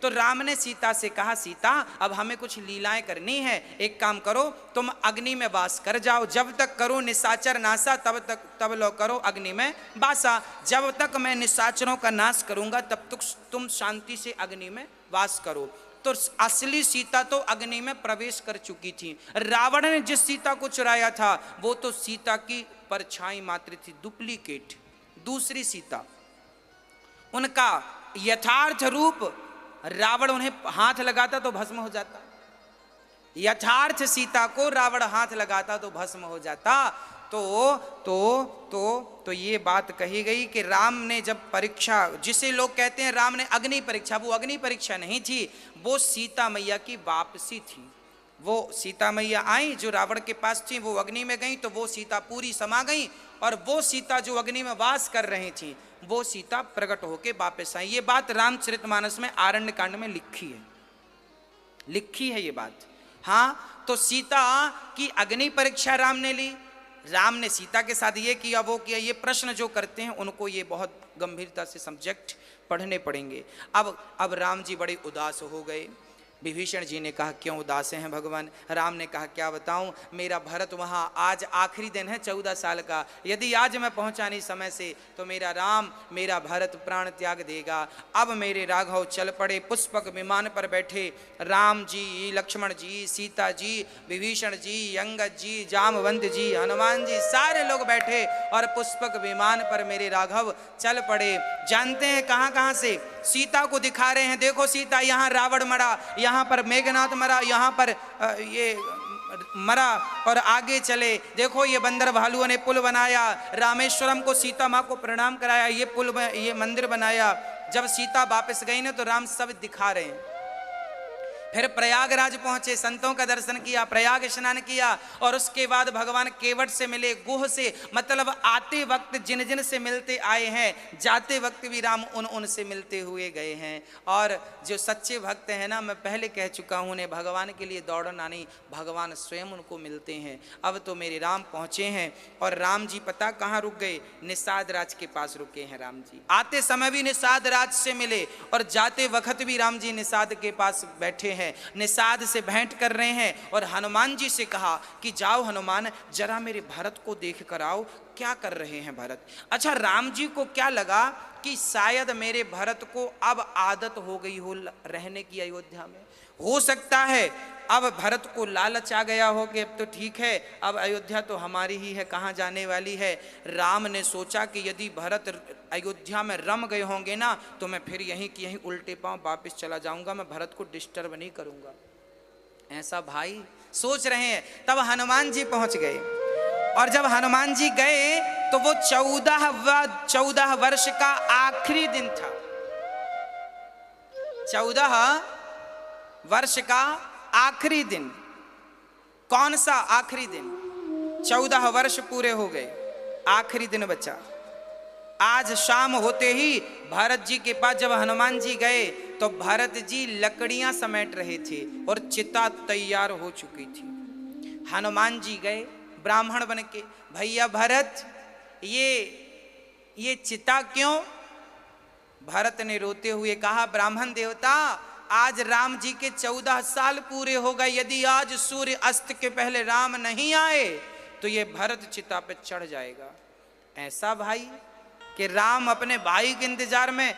तो राम ने सीता से कहा, सीता अब हमें कुछ लीलाएं करनी है, एक काम करो, तुम अग्नि में वास कर जाओ, जब तक करो निशाचर नासा तब लो करो अग्नि में वासा। जब तक मैं निशाचरों का नाश करूंगा तब तक तुम शांति से अग्नि में वास करो। तो असली सीता तो अग्नि में प्रवेश कर चुकी थी। रावण ने जिस सीता को चुराया था वो तो सीता की परछाई मात्र थी, डुप्लीकेट, दूसरी सीता। उनका यथार्थ रूप रावण उन्हें हाथ लगाता तो भस्म हो जाता, यथार्थ सीता को रावण हाथ लगाता तो भस्म हो जाता। तो ये बात कही गई कि राम ने जब परीक्षा, जिसे लोग कहते हैं राम ने अग्नि परीक्षा, वो अग्नि परीक्षा नहीं थी, वो सीता मैया की वापसी थी। वो सीता मैया आई जो रावण के पास थी, वो अग्नि में गई तो वो सीता पूरी समा गई, और वो सीता जो अग्नि में वास कर रही थी वो सीता प्रकट होके वापस आई। ये बात रामचरितमानस में आरण्य कांड में लिखी है ये बात। हाँ, तो सीता की अग्नि परीक्षा राम ने ली, राम ने सीता के साथ ये किया वो किया। ये प्रश्न जो करते हैं उनको ये बहुत गंभीरता से सब्जेक्ट पढ़ने पड़ेंगे। अब राम जी बड़े उदास हो गए। विभीषण जी ने कहा, क्यों उदास हैं भगवान? राम ने कहा, क्या बताऊं, मेरा भरत वहाँ आज आखिरी दिन है 14 साल का, यदि आज मैं पहुँचा नहीं समय से तो मेरा राम, मेरा भरत प्राण त्याग देगा। अब मेरे राघव चल पड़े, पुष्पक विमान पर बैठे राम जी, लक्ष्मण जी, सीता जी, विभीषण जी, अंगद जी, जामवंत जी, हनुमान जी, सारे लोग बैठे और पुष्पक विमान पर मेरे राघव चल पड़े। जानते हैं कहाँ कहाँ से? सीता को दिखा रहे हैं, देखो सीता, यहाँ रावण मरा, यहाँ पर मेघनाथ मरा, यहाँ पर ये मरा, और आगे चले देखो ये बंदर भालुओं ने पुल बनाया, रामेश्वरम को सीता माँ को प्रणाम कराया, ये पुल में ये मंदिर बनाया। जब सीता वापस गई ना तो राम सब दिखा रहे हैं। फिर प्रयागराज पहुंचे, संतों का दर्शन किया, प्रयाग स्नान किया, और उसके बाद भगवान केवट से मिले, गुह से, मतलब आते वक्त जिन जिन से मिलते आए हैं, जाते वक्त भी राम उनसे मिलते हुए गए हैं। और जो सच्चे भक्त हैं ना, मैं पहले कह चुका हूँ, उन्हें भगवान के लिए दौड़ना नहीं, भगवान स्वयं उनको मिलते हैं। अब तो मेरे राम पहुँचे हैं, और राम जी पता कहाँ रुक गए? निषाद राज के पास रुके हैं राम जी। आते समय भी निषाद राज से मिले, और जाते वक्त भी राम जी निषाद के पास बैठे हैं, निषाद से भेंट कर रहे हैं। और हनुमान जी से कहा कि जाओ हनुमान, जरा मेरे भरत को देख कर आओ, क्या कर रहे हैं भरत। अच्छा, राम जी को क्या लगा कि शायद मेरे भरत को अब आदत हो गई हो रहने की अयोध्या में, हो सकता है अब भरत को लालच आ गया हो कि अब तो ठीक है, अब अयोध्या तो हमारी ही है, कहाँ जाने वाली है। राम ने सोचा कि यदि भरत अयोध्या में रम गए होंगे ना तो मैं फिर यहीं की यहीं उल्टे पांव वापस चला जाऊंगा, मैं भरत को डिस्टर्ब नहीं करूंगा। ऐसा भाई सोच रहे हैं। तब हनुमान जी पहुंच गए, और जब हनुमान जी गए तो वो 14 वर्ष का आखिरी दिन था। 14 वर्ष का आखिरी दिन। कौन सा आखिरी दिन? 14 वर्ष पूरे हो गए, आखिरी दिन बचा। आज शाम होते ही भरत जी के पास जब हनुमान जी गए तो भरत जी लकड़ियां समेट रहे थे और चिता तैयार हो चुकी थी। हनुमान जी गए ब्राह्मण बन के, भैया भरत ये चिता क्यों? भरत ने रोते हुए कहा, ब्राह्मण देवता, आज राम जी के 14 साल पूरे हो गए, यदि आज सूर्य अस्त के पहले राम नहीं आए तो ये भरत चिता पे चढ़ जाएगा। ऐसा भाई कि राम अपने भाई के इंतजार में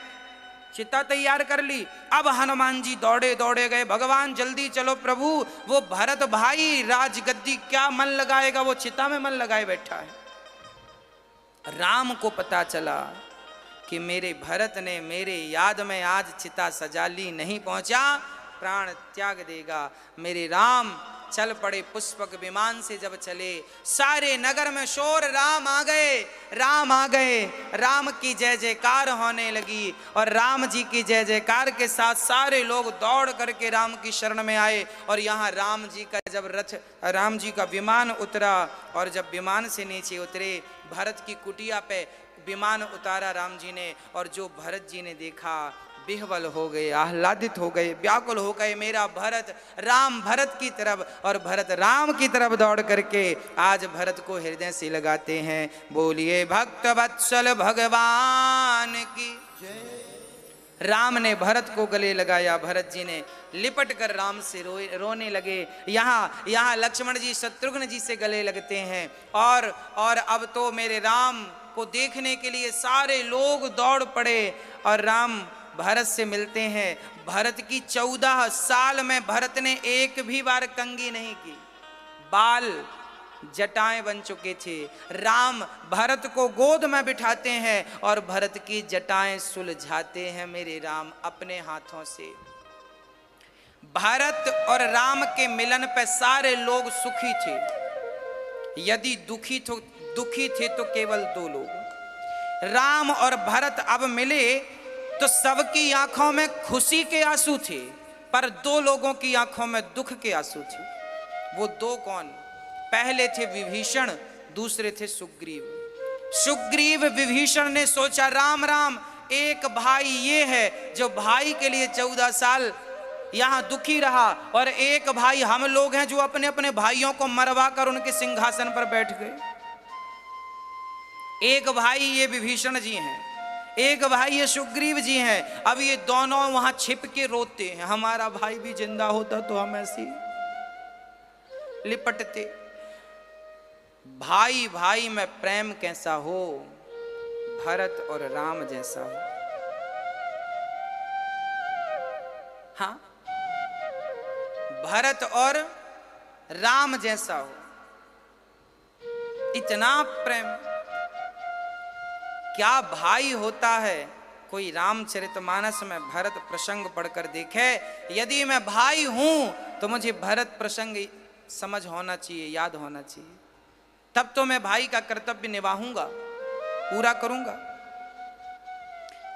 चिता तैयार कर ली। अब हनुमान जी दौड़े दौड़े गए, भगवान जल्दी चलो प्रभु, वो भरत भाई राजगद्दी क्या मन लगाएगा, वो चिता में मन लगाए बैठा है। राम को पता चला कि मेरे भरत ने मेरे याद में आज चिता सजा ली, नहीं पहुंचा प्राण त्याग देगा। मेरे राम चल पड़े, पुष्पक विमान से जब चले सारे नगर में शोर, राम आ गए, राम आ गए, राम की जय जयकार होने लगी। और राम जी की जय जयकार के साथ सारे लोग दौड़ करके राम की शरण में आए। और यहाँ राम जी का जब रथ, राम जी का विमान उतरा, और जब विमान से नीचे उतरे, भरत की कुटिया पे विमान उतारा राम जी ने, और जो भरत जी ने देखा विह्वल हो गए, आह्लादित हो गए, व्याकुल हो गए। मेरा भरत, राम भरत की तरफ और भरत राम की तरफ दौड़ करके आज भरत को हृदय से लगाते हैं। बोलिए भक्त वत्सल भगवान की जय। राम ने भरत को गले लगाया, भरत जी ने लिपट कर राम से रोने लगे। यहाँ लक्ष्मण जी शत्रुघ्न जी से गले लगते हैं और अब तो मेरे राम को देखने के लिए सारे लोग दौड़ पड़े और राम भरत से मिलते हैं। भरत की 14 साल में भरत ने एक भी बार कंघी नहीं की, बाल जटाएं बन चुके थे। राम भरत को गोद में बिठाते हैं और भरत की जटाएं सुलझाते हैं मेरे राम अपने हाथों से। भरत और राम के मिलन पर सारे लोग सुखी थे। यदि दुखी थे तो केवल 2 लोग। राम और भरत अब मिले तो सबकी आंखों में खुशी के आंसू थे, पर 2 लोगों की आंखों में दुख के आंसू थे। वो 2 कौन? पहले थे विभीषण, दूसरे थे सुग्रीव। सुग्रीव विभीषण ने सोचा राम राम, एक भाई ये है जो भाई के लिए 14 साल यहां दुखी रहा, और एक भाई हम लोग हैं जो अपने अपने भाइयों को मरवा कर उनके सिंहासन पर बैठ गए। एक भाई ये विभीषण जी हैं, एक भाई ये सुग्रीव जी हैं। अब ये दोनों वहां छिप के रोते हैं, हमारा भाई भी जिंदा होता तो हम ऐसे लिपटते। भाई भाई में प्रेम कैसा हो, भरत और राम जैसा हो। हाँ, भरत और राम जैसा हो, इतना प्रेम। क्या भाई होता है? कोई रामचरितमानस में भरत प्रसंग पढ़कर देखे। यदि मैं भाई हूं तो मुझे भरत प्रसंग समझ होना चाहिए, याद होना चाहिए, तब तो मैं भाई का कर्तव्य निभाऊंगा, पूरा करूंगा।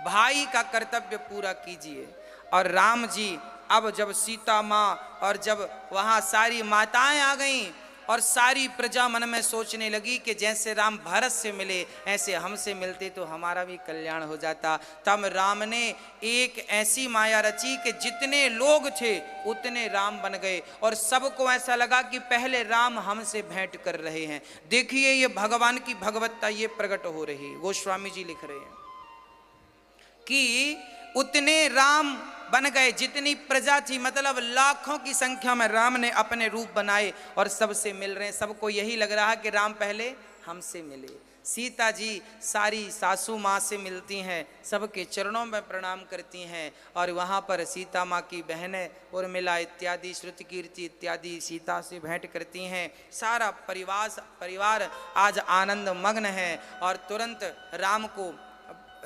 भाई का कर्तव्य पूरा कीजिए। और राम जी अब जब सीता माँ और जब वहां सारी माताएं आ गईं और सारी प्रजा मन में सोचने लगी कि जैसे राम भरत से मिले ऐसे हमसे मिलते तो हमारा भी कल्याण हो जाता, तब राम ने एक ऐसी माया रची कि जितने लोग थे उतने राम बन गए और सबको ऐसा लगा कि पहले राम हमसे भेंट कर रहे हैं। देखिए ये भगवान की भगवत्ता ये प्रकट हो रही है। गोस्वामी जी लिख रहे हैं कि उतने राम बन गए जितनी प्रजा थी, मतलब लाखों की संख्या में राम ने अपने रूप बनाए और सबसे मिल रहे हैं। सबको यही लग रहा है कि राम पहले हमसे मिले। सीता जी सारी सासू माँ से मिलती हैं, सबके चरणों में प्रणाम करती हैं और वहाँ पर सीता माँ की बहनें उर्मिला इत्यादि, श्रुति कीर्ति इत्यादि सीता से भेंट करती हैं। सारा परिवार आज आनंद मग्न है और तुरंत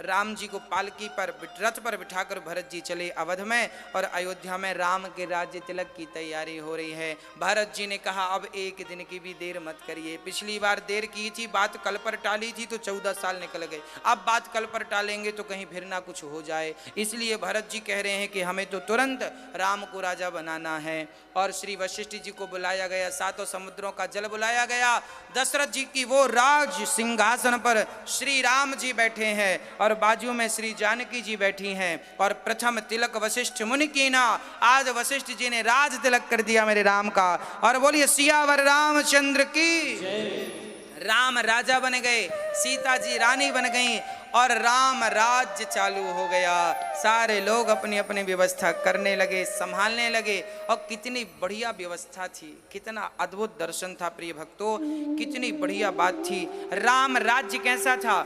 राम जी को पालकी पर रथ पर बिठाकर भरत जी चले अवध में और अयोध्या में राम के राज्य तिलक की तैयारी हो रही है। भरत जी ने कहा अब एक दिन की भी देर मत करिए। पिछली बार देर की थी, बात कल पर टाली थी तो 14 साल निकल गए, अब बात कल पर टालेंगे तो कहीं फिर ना कुछ हो जाए। इसलिए भरत जी कह रहे हैं कि हमें तो तुरंत राम को राजा बनाना है। और श्री वशिष्ठ जी को बुलाया गया, 7 समुद्रों का जल बुलाया गया। दशरथ जी की वो राज सिंहासन पर श्री राम जी बैठे हैं और बाजू में श्री जानकी जी बैठी हैं और प्रथम तिलक वशिष्ठ मुनि की ना। आज वशिष्ठ जी ने राज तिलक कर दिया मेरे राम का। और बोलिए सियावर रामचंद्र की। राम राजा बन गए, सीता जी रानी बन गई और राम राज्य चालू हो गया। सारे लोग अपनी अपनी व्यवस्था करने लगे, संभालने लगे। और कितनी बढ़िया व्यवस्था थी, कितना अद्भुत दर्शन था प्रिय भक्तों, कितनी बढ़िया बात थी। राम राज्य कैसा था?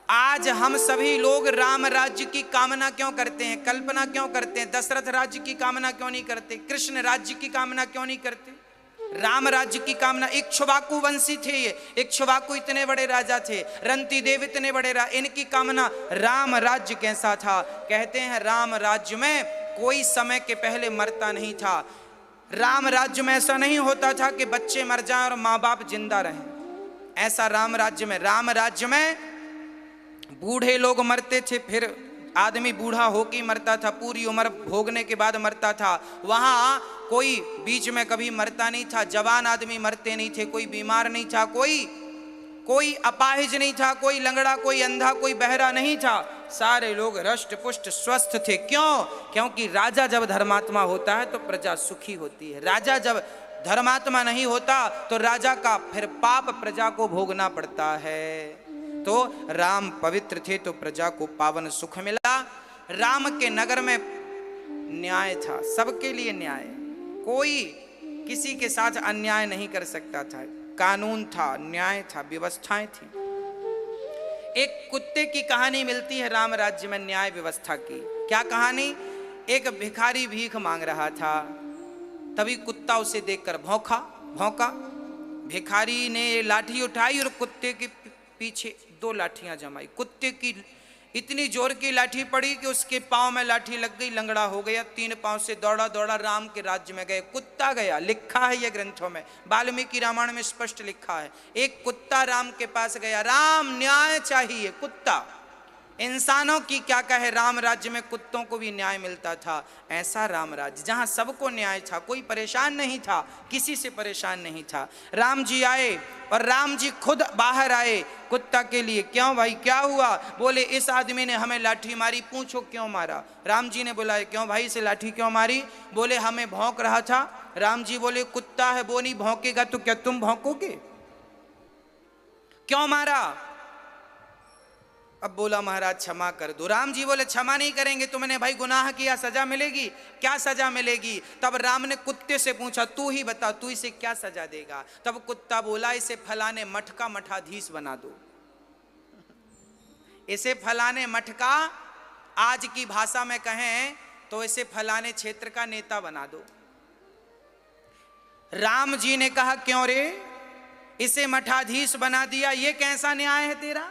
आज हम सभी लोग राम राज्य की कामना क्यों करते हैं, कल्पना क्यों करते हैं? दशरथ राज्य की कामना क्यों नहीं करते? कृष्ण राज्य की कामना क्यों नहीं करते? राम राज्य की कामना। इक्ष्वाकु वंशी थे ये, इक्ष्वाकु इतने बड़े राजा थे, रंती देव इतने बड़े इनकी कामना राम राज्य कैसा था? कहते हैं राम राज्य में कोई समय के पहले मरता नहीं था। राम राज्य में ऐसा नहीं होता था कि बच्चे मर जाएं और माँ बाप जिंदा रहें। ऐसा राम राज्य में बूढ़े लोग मरते थे, फिर आदमी बूढ़ा होकर मरता था, पूरी उम्र भोगने के बाद मरता था। वहां कोई बीच में कभी मरता नहीं था, जवान आदमी मरते नहीं थे, कोई बीमार नहीं था, कोई अपाहिज नहीं था, कोई लंगड़ा, कोई अंधा, कोई बहरा नहीं था। सारे लोग हृष्ट पुष्ट स्वस्थ थे। क्यों? क्योंकि राजा जब धर्मात्मा होता है तो प्रजा सुखी होती है। राजा जब धर्मात्मा नहीं होता तो राजा का फिर पाप प्रजा को भोगना पड़ता है। तो राम पवित्र थे तो प्रजा को पावन सुख मिला। राम के नगर में न्याय था, सबके लिए न्याय, कोई किसी के साथ अन्याय नहीं कर सकता था, कानून था, न्याय था, व्यवस्थाएं थी। एक कुत्ते की कहानी मिलती है राम राज्य में न्याय व्यवस्था की। क्या कहानी? एक भिखारी भीख मांग रहा था, तभी कुत्ता उसे देखकर भौंका। भिखारी ने लाठी उठाई और कुत्ते के पीछे 2 लाठियां जमाई। कुत्ते की इतनी जोर की लाठी पड़ी कि उसके पांव में लाठी लग गई, लंगड़ा हो गया। 3 पांव से दौड़ा राम के राज्य में गए। कुत्ता गया, लिखा है ये ग्रंथों में, वाल्मीकि रामायण में स्पष्ट लिखा है। एक कुत्ता राम के पास गया, राम न्याय चाहिए। कुत्ता, इंसानों की क्या कहे, राम राज्य में कुत्तों को भी न्याय मिलता था। ऐसा राम राज्य जहां सबको न्याय था, कोई परेशान नहीं था, किसी से परेशान नहीं था। राम जी आए और राम जी खुद बाहर आए कुत्ता के लिए। क्यों भाई, क्या हुआ? बोले इस आदमी ने हमें लाठी मारी। पूछो क्यों मारा? राम जी ने बुलाया, क्यों भाई इसे लाठी क्यों मारी? बोले हमें भौंक रहा था। राम जी बोले कुत्ता है, वो नहीं भौंकेगा तो क्या तुम भौंकोगे? क्यों मारा? अब बोला महाराज क्षमा कर दो। राम जी बोले क्षमा नहीं करेंगे, तुमने भाई गुनाह किया, सजा मिलेगी। क्या सजा मिलेगी? तब राम ने कुत्ते से पूछा, तू ही बता, तू इसे क्या सजा देगा? तब कुत्ता बोला, इसे फलाने मठ का मठाधीश बना दो। इसे फलाने मठ का, आज की भाषा में कहें तो इसे फलाने क्षेत्र का नेता बना दो। राम जी ने कहा क्यों रे, इसे मठाधीश बना दिया, ये कैसा न्याय है तेरा?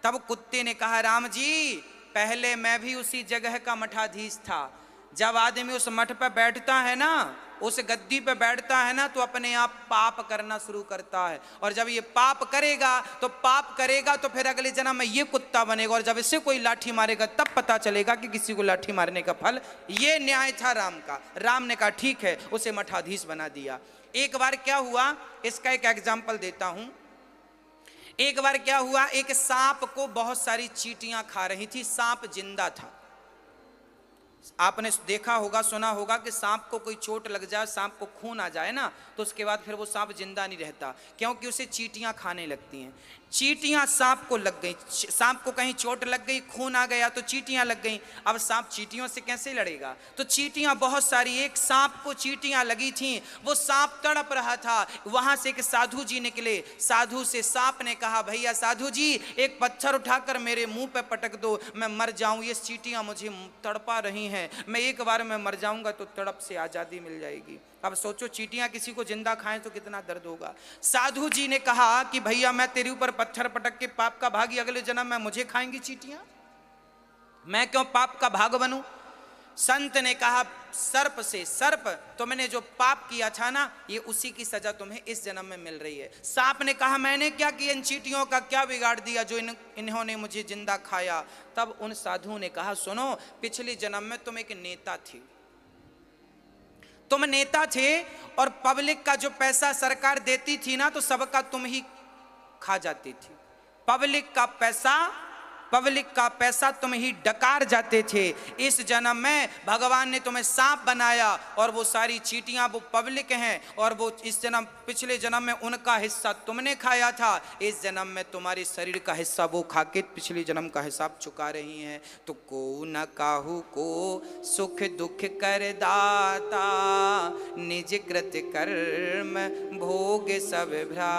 तब कुत्ते ने कहा, राम जी पहले मैं भी उसी जगह का मठाधीश था। जब आदमी उस मठ पर बैठता है ना, उस गद्दी पे बैठता है ना, तो अपने आप पाप करना शुरू करता है। और जब ये पाप करेगा तो फिर अगले जन्म में ये कुत्ता बनेगा। और जब इसे कोई लाठी मारेगा तब पता चलेगा कि किसी को लाठी मारने का फल। ये न्याय था राम का। राम ने कहा ठीक है, उसे मठाधीश बना दिया। एक बार क्या हुआ, इसका एक एग्जाम्पल देता हूं। एक बार क्या हुआ, एक सांप को बहुत सारी चींटियां खा रही थी। सांप जिंदा था। आपने देखा होगा, सुना होगा कि सांप को कोई चोट लग जाए, सांप को खून आ जाए ना, तो उसके बाद फिर वो सांप जिंदा नहीं रहता, क्योंकि उसे चींटियां खाने लगती हैं। चींटियां सांप को लग गई, सांप को कहीं चोट लग गई, खून आ गया तो चींटियां लग गई। अब सांप चींटियों से कैसे लड़ेगा? तो चींटियां बहुत सारी, एक सांप को चींटियां लगी थीं, वो सांप तड़प रहा था। वहां से एक साधु जी निकले। साधु से सांप ने कहा, भैया साधु जी, एक पत्थर उठाकर मेरे मुंह पे पटक दो, मैं मर जाऊं। ये चींटियां मुझे तड़पा रही हैं, मैं एक बार में मर जाऊंगा तो तड़प से आजादी मिल जाएगी। अब सोचो, चींटियां किसी को जिंदा खाएं तो कितना दर्द होगा। साधु जी ने कहा कि भैया मैं तेरे ऊपर पत्थर पटक के पाप का भागी, अगले जन्म में मुझे खाएंगी चींटियां, मैं क्यों पाप का भाग बनूं? संत ने कहा, सर्प से, सर्प तुमने जो पाप किया था ना, ये उसी की सजा तुम्हें इस जन्म में मिल रही है। सांप ने कहा, मैंने क्या किया, इन चींटियों का क्या बिगाड़ दिया जो इन्होंने मुझे जिंदा खाया? तब उन साधुओं ने कहा, सुनो, पिछले जन्म में तुम एक नेता थे, तुम नेता थे और पब्लिक का जो पैसा सरकार देती थी ना, तो सबका तुम ही खा जाती थी। पब्लिक का पैसा तुम ही डकार जाते थे। इस जन्म में भगवान ने तुम्हें सांप बनाया और वो सारी चींटियां वो पब्लिक हैं, और वो इस जन्म, पिछले जन्म में उनका हिस्सा तुमने खाया था, इस जन्म में तुम्हारे शरीर का हिस्सा वो खा के पिछले जन्म का हिसाब चुका रही हैं। तो को न काहू को सुख दुख कर दाता, निज कृत कर्म भोग सब भ्रा।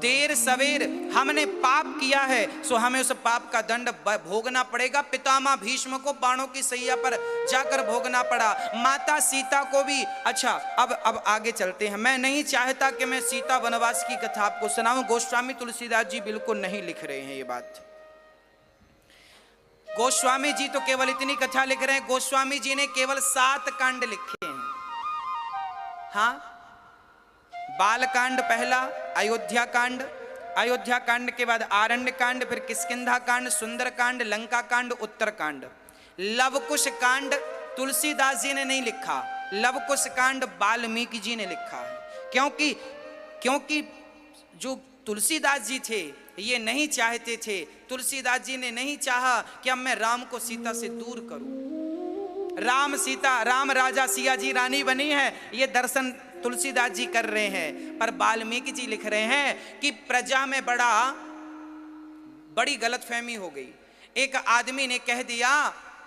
देर सवेर हमने पाप किया है, सो हमें उस पाप का दंड भोगना पड़ेगा। पितामह भीष्म को बाणों की सैया पर जाकर भोगना पड़ा, माता सीता को भी। अच्छा, अब आगे चलते हैं। मैं नहीं चाहता कि मैं सीता वनवास की कथा आपको सुनाऊं। गोस्वामी तुलसीदास जी बिल्कुल नहीं लिख रहे हैं ये बात। गोस्वामी जी तो केवल इतनी कथा लिख रहे हैं, गोस्वामी जी ने केवल 7 कांड लिखे हैं। हाँ, बाल कांड पहला, अयोध्या कांड, अयोध्या कांड के बाद आरण्य कांड, फिर किष्किंधा कांड, सुंदर कांड, लंका कांड, उत्तर कांड। लवकुश कांड तुलसीदास जी ने नहीं लिखा, लवकुश कांड वाल्मीकि जी ने लिखा है। क्योंकि जो तुलसीदास जी थे ये नहीं चाहते थे, तुलसीदास जी ने नहीं चाहा कि अब मैं राम को सीता से दूर करूं। राम सीता, राम राजा, सिया जी रानी बनी है, ये दर्शन तुलसीदास जी कर रहे हैं। पर वाल्मीकि जी लिख रहे हैं कि प्रजा में बड़ी गलतफहमी हो गई। एक आदमी ने कह दिया,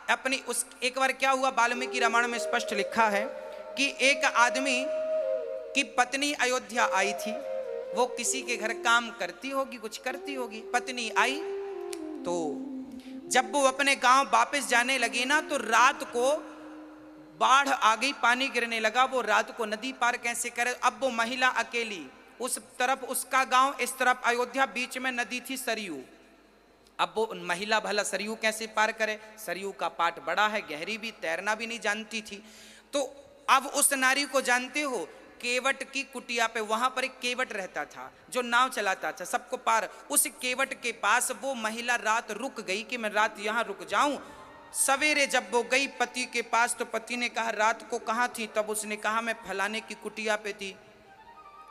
अपनी उस एक बार क्या हुआ, वाल्मीकि रामायण में स्पष्ट लिखा है कि एक आदमी की पत्नी अयोध्या आई थी। वो किसी के घर काम करती होगी, कुछ करती होगी। पत्नी आई तो जब वो अपने गांव वापस जाने लगी ना, तो रात को बाढ़ आ गई, पानी गिरने लगा। वो रात को नदी पार कैसे करे? अब वो महिला अकेली, उस तरफ उसका गांव, इस तरफ अयोध्या, बीच में नदी थी सरयू। अब वो महिला भला सरयू कैसे पार करे? सरयू का पाट बड़ा है, गहरी भी, तैरना भी नहीं जानती थी। तो अब उस नारी को जानते हो, केवट की कुटिया पे, वहां पर एक केवट रहता था जो नाव चलाता था सबको पार। उस केवट के पास वो महिला रात रुक गई कि मैं रात यहां रुक जाऊं। सवेरे जब वो गई पति के पास, तो पति ने कहा रात को कहां थी? तब उसने कहा मैं फलाने की कुटिया पे थी।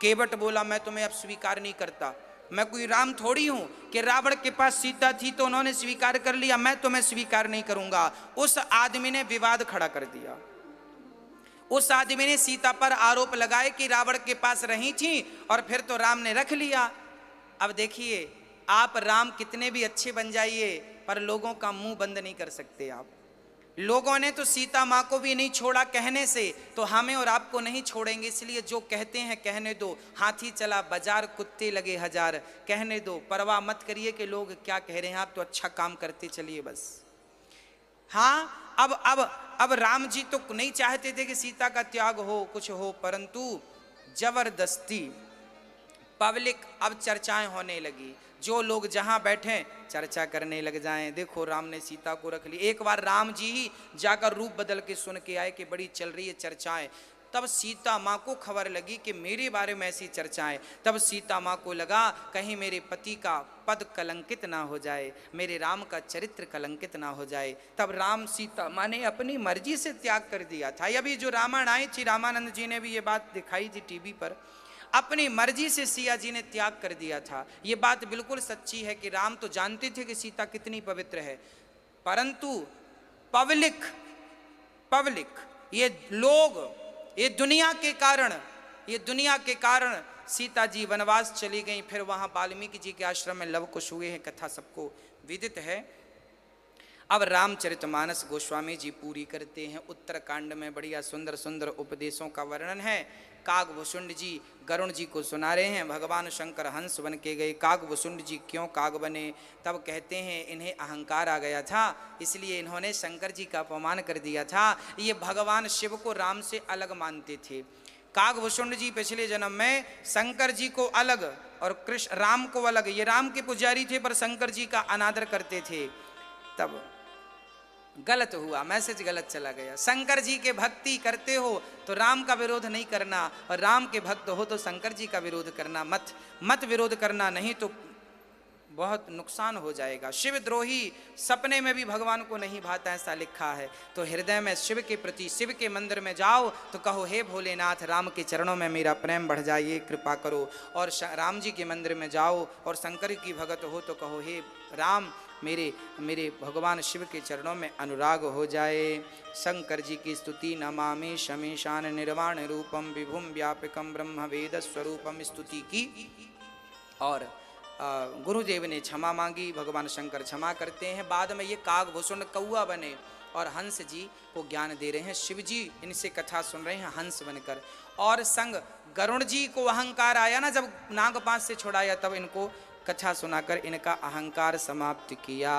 केवट बोला मैं तुम्हें अब स्वीकार नहीं करता, मैं कोई राम थोड़ी हूं कि रावण के पास सीता थी तो उन्होंने स्वीकार कर लिया, मैं तुम्हें स्वीकार नहीं करूंगा। उस आदमी ने विवाद खड़ा कर दिया। उस आदमी ने सीता पर आरोप लगाए कि रावण के पास रही थी और फिर तो राम ने रख लिया। अब देखिए, आप राम कितने भी अच्छे बन जाइए, पर लोगों का मुंह बंद नहीं कर सकते आप। लोगों ने तो सीता माँ को भी नहीं छोड़ा कहने से, तो हमें और आपको नहीं छोड़ेंगे। इसलिए जो कहते हैं कहने दो। हाथी चला बाजार, कुत्ते लगे हजार, कहने दो, परवाह मत करिए कि लोग क्या कह रहे हैं, आप तो अच्छा काम करते चलिए बस। हाँ, अब राम जी तो नहीं चाहते थे कि सीता का त्याग हो, कुछ हो, परंतु जबरदस्ती पब्लिक अब चर्चाएं होने लगी। जो लोग जहां बैठे चर्चा करने लग जाएं, देखो राम ने सीता को रख ली। एक बार राम जी ही जाकर रूप बदल के सुन के आए कि बड़ी चल रही है चर्चाएं। तब सीता माँ को खबर लगी कि मेरे बारे में ऐसी चर्चाएं। तब सीता माँ को लगा कहीं मेरे पति का पद कलंकित ना हो जाए, मेरे राम का चरित्र कलंकित ना हो जाए। तब राम सीता माँ ने अपनी मर्जी से त्याग कर दिया था। अभी जो रामायण आई थी, रामानंद जी ने भी ये बात दिखाई थी टीवी पर, अपनी मर्जी से सिया जी ने त्याग कर दिया था। ये बात बिल्कुल सच्ची है कि राम तो जानते थे कि सीता कितनी पवित्र है, परंतु पब्लिक ये लोग, ये दुनिया के कारण सीता जी वनवास चली गई। फिर वहां वाल्मीकि जी के आश्रम में लव कुश हुए हैं, कथा सबको विदित है। अब रामचरितमानस गोस्वामी जी पूरी करते हैं। उत्तरकांड में बढ़िया सुंदर सुंदर उपदेशों का वर्णन है। कागभूषुंड जी गरुण जी को सुना रहे हैं, भगवान शंकर हंस बन के गए। कागभूषुंड जी क्यों काग बने? तब कहते हैं इन्हें अहंकार आ गया था, इसलिए इन्होंने शंकर जी का अपमान कर दिया था। ये भगवान शिव को राम से अलग मानते थे। कागभूषुंड जी पिछले जन्म में शंकर जी को अलग और कृष्ण राम को अलग, ये राम के पुजारी थे पर शंकर जी का अनादर करते थे। तब गलत हुआ, मैसेज गलत चला गया। शंकर जी के भक्ति करते हो तो राम का विरोध नहीं करना, और राम के भक्त हो तो शंकर जी का विरोध करना। मत विरोध करना, नहीं तो बहुत नुकसान हो जाएगा। शिव द्रोही सपने में भी भगवान को नहीं भाता, ऐसा लिखा है। तो हृदय में शिव के प्रति, शिव के मंदिर में जाओ तो कहो हे भोलेनाथ, राम के चरणों में मेरा प्रेम बढ़ जाए, ये कृपा करो। और राम जी के मंदिर में जाओ और शंकर की भगत हो तो कहो हे राम, मेरे भगवान शिव के चरणों में अनुराग हो जाए। शंकर जी की स्तुति नमामि शमीशान निर्वाण रूपम विभुम व्यापकम ब्रह्म वेद स्वरूपम स्तुति की। और गुरुदेव ने क्षमा मांगी, भगवान शंकर क्षमा करते हैं। बाद में ये कागभूषुंड कौआ बने और हंस जी को ज्ञान दे रहे हैं। शिव जी इनसे कथा सुन रहे हैं हंस बनकर। और संग गरुण जी को अहंकार आया ना, जब नागपाश से छुड़ाया, तब इनको कथा सुनाकर इनका अहंकार समाप्त किया।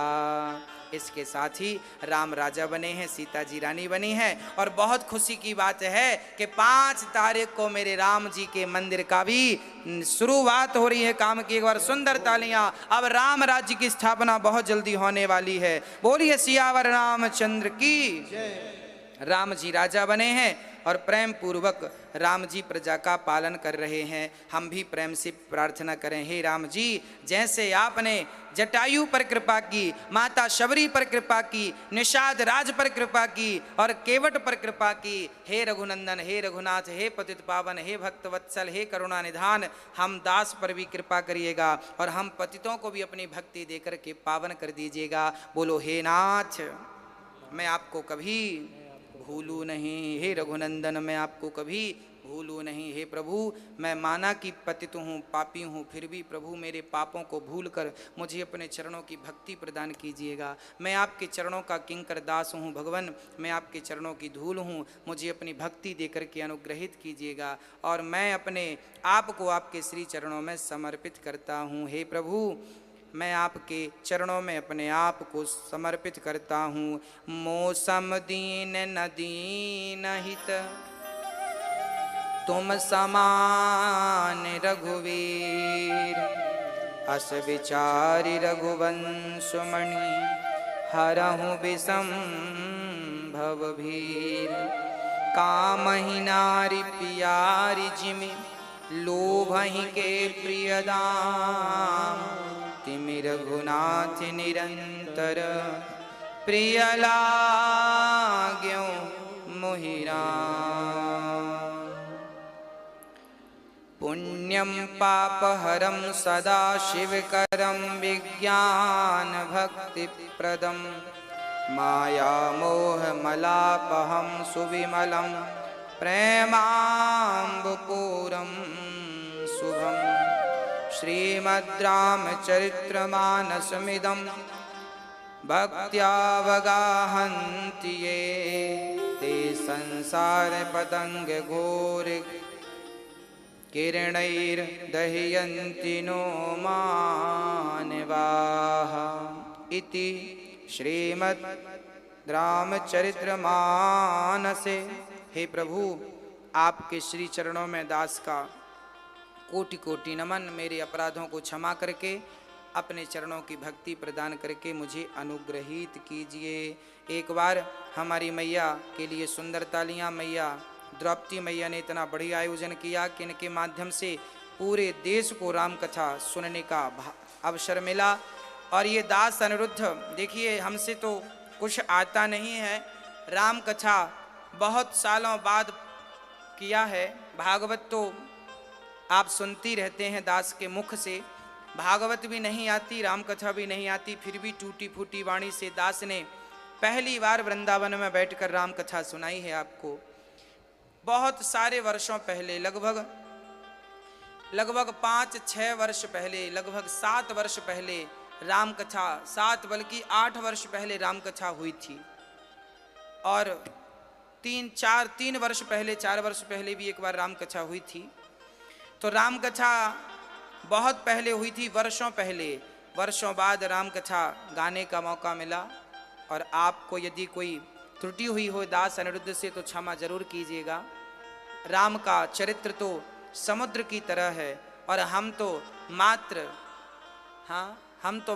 इसके साथ ही राम राजा बने हैं, सीता जी रानी बनी है। और बहुत खुशी की बात है कि 5 तारीख को मेरे राम जी के मंदिर का भी शुरुआत हो रही है काम की। एक बार सुंदर तालियां। अब राम राज्य की स्थापना बहुत जल्दी होने वाली है। बोलिए सियावर रामचंद्र की जय। राम जी राजा बने हैं और प्रेम पूर्वक राम जी प्रजा का पालन कर रहे हैं। हम भी प्रेम से प्रार्थना करें, हे राम जी, जैसे आपने जटायु पर कृपा की, माता शबरी पर कृपा की, निषाद राज पर कृपा की और केवट पर कृपा की, हे रघुनंदन, हे रघुनाथ, हे पतित पावन, हे भक्त वत्सल, हे करुणा निधान, हम दास पर भी कृपा करिएगा और हम पतितों को भी अपनी भक्ति देकर के पावन कर दीजिएगा। बोलो हे नाथ, मैं आपको कभी भूलू नहीं, हे रघुनंदन मैं आपको कभी भूलूं नहीं। हे प्रभु, मैं माना कि पतित हूँ, पापी हूँ, फिर भी प्रभु मेरे पापों को भूलकर मुझे अपने चरणों की भक्ति प्रदान कीजिएगा। मैं आपके चरणों का किंकर दास हूँ भगवान, मैं आपके चरणों की धूल हूँ, मुझे अपनी भक्ति देकर के अनुग्रहित कीजिएगा और मैं अपने आप को आपके श्री चरणों में समर्पित करता हूँ। हे प्रभु, मैं आपके चरणों में अपने आप को समर्पित करता हूँ। मौसम दीन न दीन हित तुम समान रघुवीर, अस विचारि रघुवंश मणि हरहु विषम भव भीर। कामहि नारि प्यारि जिमि लोभहि के प्रियदाम, तिमि रघुनाथ निरंतर प्रिय लाग्यो मोहि राम। पुण्यं पापहरं सदा शिवकरं विज्ञान भक्तिप्रदं, माया मोहमलापहं सुविमलं प्रेमाम्बुपूरं शुभम्। श्रीमद्रामचरितमानसमिदं भक्त्यावगाहन्ति ये, ते संसारपतङ्गघोर किरणैर्दह्यन्ति नो मानवाः। इति श्रीमद् रामचरितमानसे। हे प्रभु, आपके श्री चरणों में दास का कोटि कोटि नमन। मेरे अपराधों को क्षमा करके अपने चरणों की भक्ति प्रदान करके मुझे अनुग्रहित कीजिए। एक बार हमारी मैया के लिए सुंदर तालियां। मैया द्रौपदी मैया ने इतना बढ़िया आयोजन किया कि इनके माध्यम से पूरे देश को राम कथा सुनने का अवसर मिला। और ये दास अनिरुद्ध, देखिए हमसे तो कुछ आता नहीं है, राम कथा बहुत सालों बाद किया है। भागवत तो आप सुनती रहते हैं दास के मुख से, भागवत भी नहीं आती, राम कथा भी नहीं आती, फिर भी टूटी फूटी वाणी से दास ने पहली बार वृंदावन में बैठकर राम कथा सुनाई है आपको। बहुत सारे वर्षों पहले, लगभग 5-6 वर्ष पहले, लगभग 7 वर्ष पहले राम कथा, 7 बल्कि 8 वर्ष पहले राम कथा हुई थी। और 3 वर्ष पहले, 4 वर्ष पहले भी एक बार राम कथा हुई थी। तो राम कथा बहुत पहले हुई थी, वर्षों पहले। वर्षों बाद राम कथा गाने का मौका मिला। और आपको यदि कोई त्रुटि हुई हो दास अनिरुद्ध से तो क्षमा जरूर कीजिएगा। राम का चरित्र तो समुद्र की तरह है और हम तो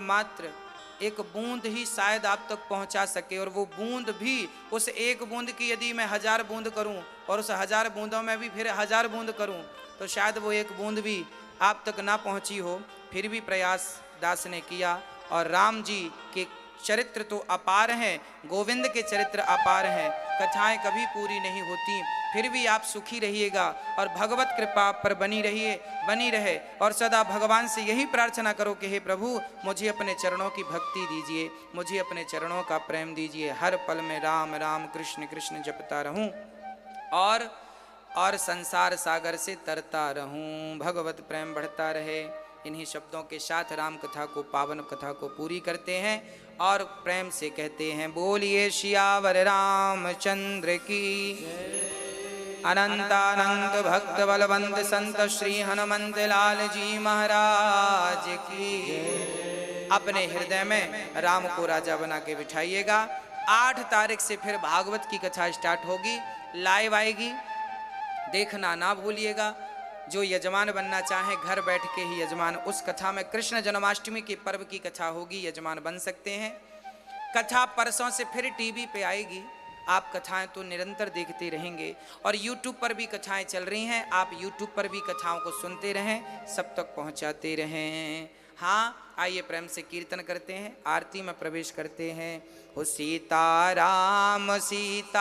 मात्र एक बूंद ही शायद आप तक पहुंचा सके। और वो बूंद भी, उस एक बूंद की यदि मैं 1000 बूंद करूं और उस 1000 बूंदों में भी फिर 1000 बूंद करूं तो शायद वो एक बूंद भी आप तक ना पहुंची हो। फिर भी प्रयास दास ने किया। और राम जी के चरित्र तो अपार हैं, गोविंद के चरित्र अपार हैं, कथाएं कभी पूरी नहीं होती। फिर भी आप सुखी रहिएगा और भगवत कृपा पर बनी रहे। और सदा भगवान से यही प्रार्थना करो कि हे प्रभु, मुझे अपने चरणों की भक्ति दीजिए, मुझे अपने चरणों का प्रेम दीजिए। हर पल में राम राम कृष्ण कृष्ण जपता रहूं और संसार सागर से तरता रहूं, भगवत प्रेम बढ़ता रहे। इन्हीं शब्दों के साथ राम कथा को, पावन कथा को पूरी करते हैं और प्रेम से कहते हैं, बोलिए सियावर रामचंद्र की। अनंतानंत भक्त बलवंत संत श्री हनुमंत लाल जी महाराज की। अपने हृदय में राम को राजा बना के बिठाइएगा। 8 तारीख से फिर भागवत की कथा स्टार्ट होगी, लाइव आएगी, देखना ना भूलिएगा। जो यजमान बनना चाहे घर बैठ के ही यजमान, उस कथा में कृष्ण जन्माष्टमी के पर्व की कथा होगी, यजमान बन सकते हैं। कथा परसों से फिर टीवी पे आएगी, आप कथाएं तो निरंतर देखते रहेंगे। और यूट्यूब पर भी कथाएं चल रही हैं, आप यूट्यूब पर भी कथाओं को सुनते रहें, सब तक पहुंचाते रहें। हाँ, आइए प्रेम से कीर्तन करते हैं, आरती में प्रवेश करते हैं। हो सीता राम सीता,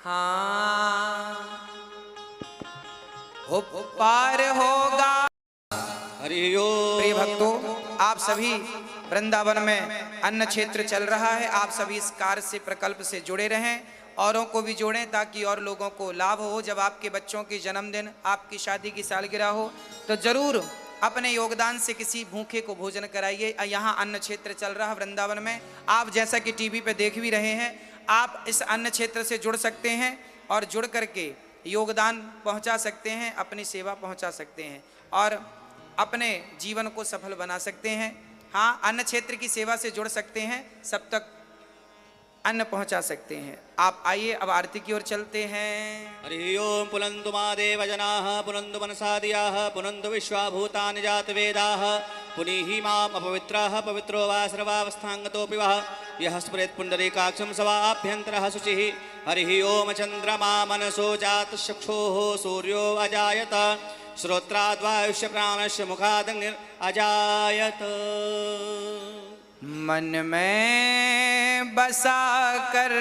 हाँ हो पार होगा। हरि ओम। प्रिय भक्तों, आप सभी वृंदावन में अन्न क्षेत्र चल रहा है। आप सभी इस कार्य से प्रकल्प से जुड़े रहें, औरों को भी जोड़ें ताकि और लोगों को लाभ हो। जब आपके बच्चों की जन्मदिन, आपकी शादी की सालगिरह हो तो जरूर अपने योगदान से किसी भूखे को भोजन कराइए। यहाँ अन्न क्षेत्र चल रहा है वृंदावन में। आप जैसा कि टीवी पे देख भी रहे हैं, आप इस अन्न क्षेत्र से जुड़ सकते हैं और जुड़ करके योगदान पहुंचा सकते हैं, अपनी सेवा पहुंचा सकते हैं और अपने जीवन को सफल बना सकते हैं। हाँ, अन्न क्षेत्र की सेवा से जुड़ सकते हैं, सब तक अन्न पहुंचा सकते हैं। आप आइए, अब आरती की ओर चलते हैं। हरि ओम पुनन्तु मादेव जनाः पुनन्तु मनसादियाः पुनन्तु विश्वाभूतानि जातवेदाः पुनीहि माम् अपवित्राः पवित्रो वा सर्वावस्थाङ्गतोऽपि वः यः स्फुरेत् पुण्डरीकाक्षं सवाभ्यन्तरः शुचिः। हरि ओम चन्द्रमा मनसो जातचक्षुः सूर्यो अजायत श्रोत्राद्वायुष्य प्राणस्य मुखादग्निर् अजायत। मन में बसा कर